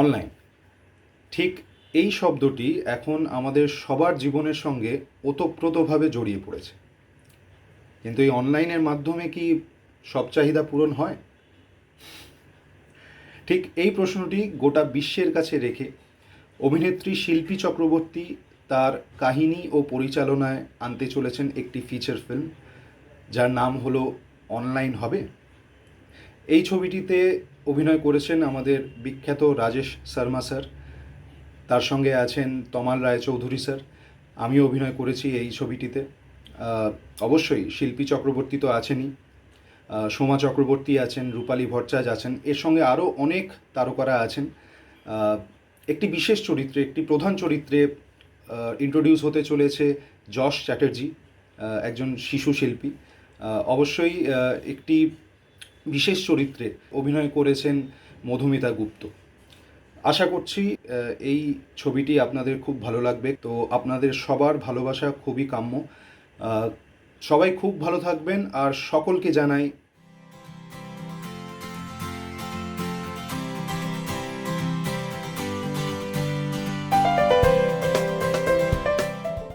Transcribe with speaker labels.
Speaker 1: Online, ঠিক এই শব্দটি এখন আমাদের সবার জীবনের সঙ্গে ওতপ্রোতভাবে জড়িয়ে পড়েছে। কিন্তু এই অনলাইনের মাধ্যমে কি সব চাহিদা পূরণ হয়? ঠিক এই প্রশ্নটি গোটা বিশ্বের কাছে রেখে অভিনেত্রী শিল্পী চক্রবর্তী তার কাহিনী ও পরিচালনায় আনতে চলেছেন একটি ফিচার ফিল্ম, যার নাম হলো অনলাইন হবে। এই ছবিটিতে অভিনয় করেছেন আমাদের বিখ্যাত রাজেশ শর্মা স্যার, তার সঙ্গে আছেন তমাল রায়চৌধুরী স্যার। আমিও অভিনয় করেছি এই ছবিটিতে। অবশ্যই শিল্পী চক্রবর্তী তো আছেনই, সোমা চক্রবর্তী আছেন, রূপালী ভট্টাচার্য আছেন, এর সঙ্গে আরও অনেক তারকারা আছেন। একটি বিশেষ চরিত্রে, একটি প্রধান চরিত্রে ইন্ট্রোডিউস হতে চলেছে যশ চ্যাটার্জি, একজন শিশু শিল্পী। অবশ্যই একটি বিশেষ চরিত্রে অভিনয় করেছেন মধুমিতা গুপ্ত। আশা করছি এই ছবিটি আপনাদের খুব ভালো লাগবে। তো আপনাদের সবার ভালোবাসা খুবই কাম্য। সবাই খুব ভালো থাকবেন আর সকলকে জানাই